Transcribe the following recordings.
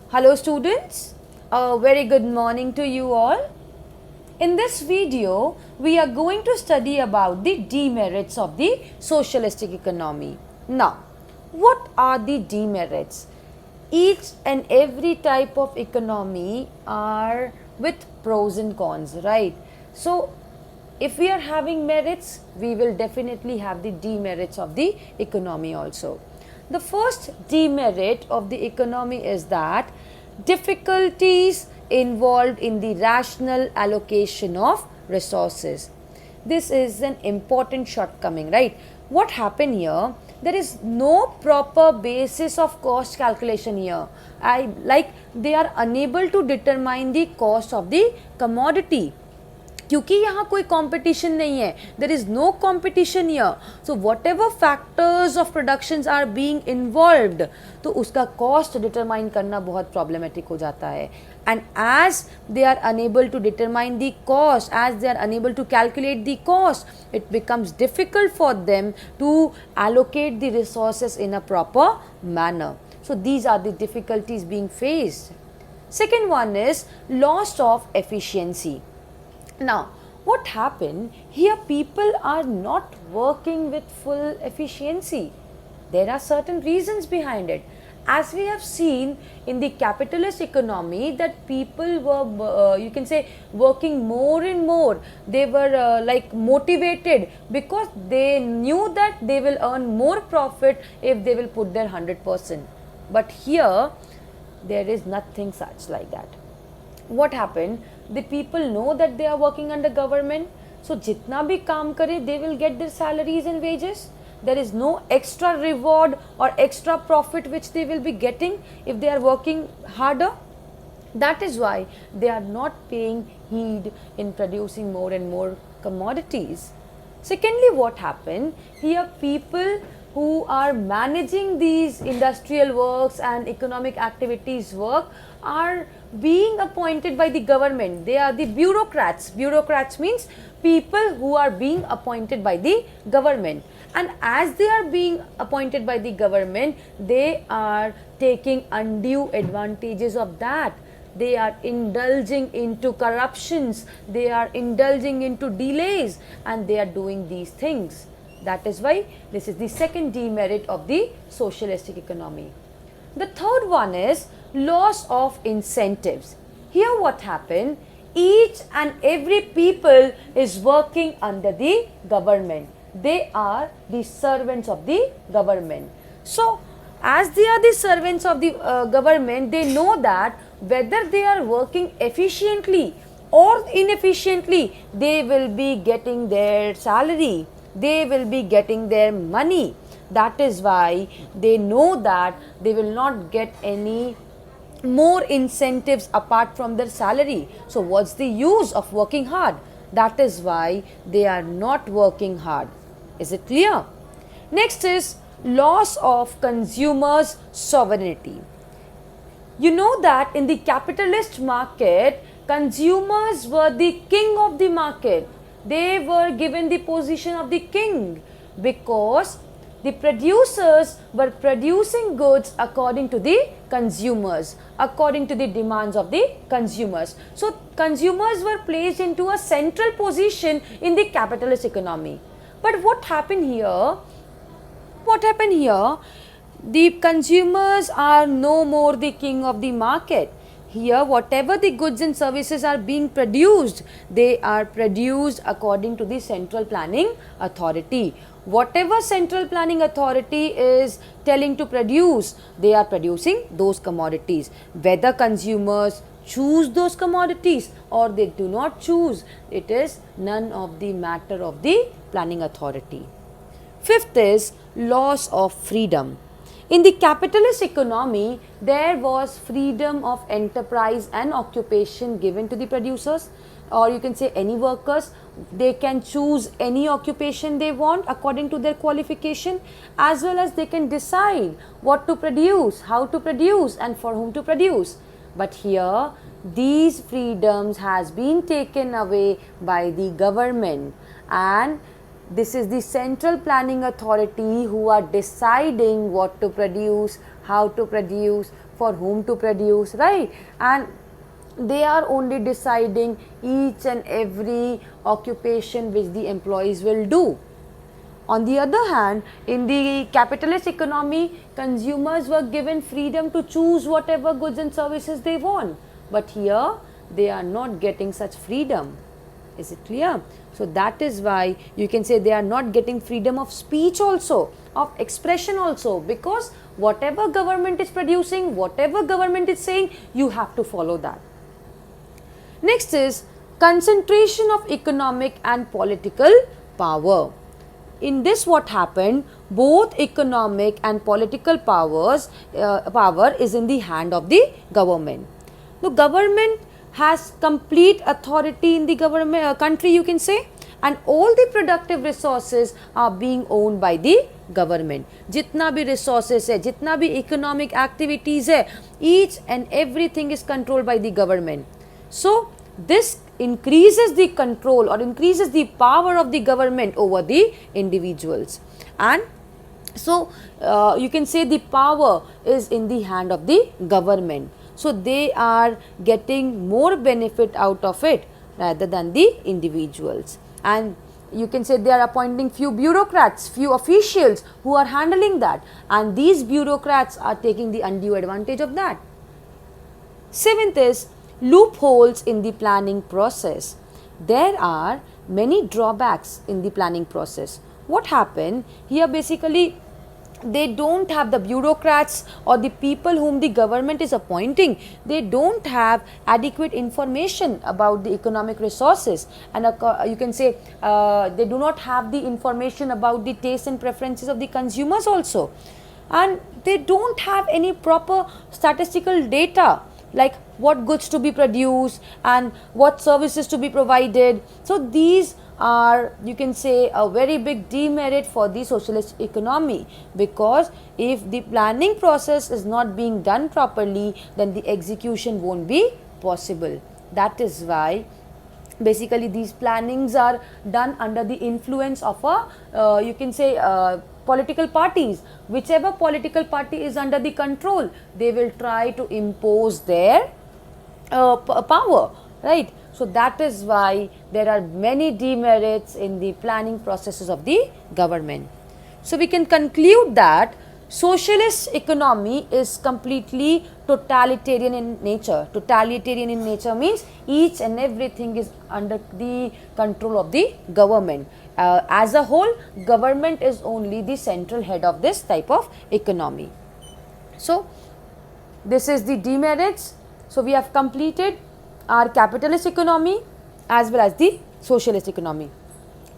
Hello students, a very good morning to you all. In this video, we are going to study about the demerits of the socialistic economy. Now, what are the demerits? Each and every type of economy are with pros and cons, right? So, if we are having merits, we will definitely have the demerits of the economy also. The first demerit of the economy is that difficulties involved in the rational allocation of resources. This is an important shortcoming, right? What happened here? There is no proper basis of cost calculation here. They are unable to determine the cost of the commodity. क्योंकि यहाँ कोई competition नहीं है, there is no competition here, so whatever factors of productions are being involved, तो उसका cost determine करना बहुत problematic हो जाता है. And as they are unable to determine the cost, as they are unable to calculate the cost, it becomes difficult for them to allocate the resources in a proper manner. So these are the difficulties being faced. Second one is loss of efficiency. Now, what happened here? People are not working with full efficiency. There are certain reasons behind it. As we have seen in the capitalist economy, that people were, you can say, working more and more. They were motivated because they knew that they will earn more profit if they will put their 100%. But here, there is nothing such like that. What happened? The people know that they are working under government, so jitna bhi kaam kare, they will get their salaries and wages. There is no extra reward or extra profit which they will be getting if they are working harder. That is why they are not paying heed in producing more and more commodities. Secondly, what happened? Here people who are managing these industrial works and economic activities work are being appointed by the government. They are the bureaucrats. Bureaucrats means people who are being appointed by the government. And as they are being appointed by the government, they are taking undue advantages of that. They are indulging into corruptions, they are indulging into delays, and they are doing these things. That is why this is the second demerit of the socialistic economy. The third one is loss of incentives. Here what happened? Each and every people is working under the government. They are the servants of the government. So, as they are the servants of the government, they know that whether they are working efficiently or inefficiently, they will be getting their salary, they will be getting their money. That is why they know that they will not get any more incentives apart from their salary. So what's the use of working hard? That is why they are not working hard. Is it clear? Next is loss of consumers' sovereignty. You know that in the capitalist market, consumers were the king of the market. They were given the position of the king because the producers were producing goods according to the consumers, according to the demands of the consumers. So consumers were placed into a central position in the capitalist economy. But what happened here? What happened here? The consumers are no more the king of the market. Here, whatever the goods and services are being produced, they are produced according to the central planning authority. Whatever central planning authority is telling to produce, they are producing those commodities. Whether consumers choose those commodities or they do not choose, it is none of the matter of the planning authority. Fifth is loss of freedom. In the capitalist economy, there was freedom of enterprise and occupation given to the producers, or you can say any workers. They can choose any occupation they want according to their qualification, as well as they can decide what to produce, how to produce, and for whom to produce. But here, these freedoms has been taken away by the government, and this is the central planning authority who are deciding what to produce, how to produce, for whom to produce, right? And they are only deciding each and every occupation which the employees will do. On the other hand, in the capitalist economy, consumers were given freedom to choose whatever goods and services they want. But here, they are not getting such freedom. Is it clear? So that is why you can say they are not getting freedom of speech also, of expression also, because whatever government is producing, whatever government is saying, you have to follow that. Next is concentration of economic and political power. In this, what happened, both economic and political power is in the hand of the government. The government has complete authority in the government country, you can say, and all the productive resources are being owned by the government. Jitna bhi resources hai, jitna bhi economic activities hai, each and everything is controlled by the government. So this increases the control or increases the power of the government over the individuals, and so you can say the power is in the hand of the government. So they are getting more benefit out of it rather than the individuals, and you can say they are appointing few bureaucrats, few officials who are handling that, and these bureaucrats are taking the undue advantage of that. Seventh is loopholes in the planning process. There are many drawbacks in the planning process. What happened here, basically they don't have the bureaucrats or the people whom the government is appointing, they don't have adequate information about the economic resources, and you can say they do not have the information about the tastes and preferences of the consumers also, and they don't have any proper statistical data like what goods to be produced and what services to be provided. So these are, you can say, a very big demerit for the socialist economy, because if the planning process is not being done properly, then the execution won't be possible. That is why basically these plannings are done under the influence of a you can say political parties. Whichever political party is under the control, they will try to impose their power, right? So that is why there are many demerits in the planning processes of the government. So we can conclude that socialist economy is completely totalitarian in nature. Totalitarian in nature means each and everything is under the control of the government. As a whole, government is only the central head of this type of economy. So this is the demerits. So we have completed our capitalist economy as well as the socialist economy.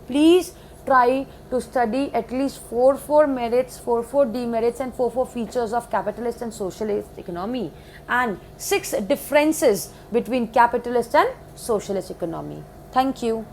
Please try to study at least 4 merits, 4 demerits and 4 features of capitalist and socialist economy, and 6 differences between capitalist and socialist economy. Thank you.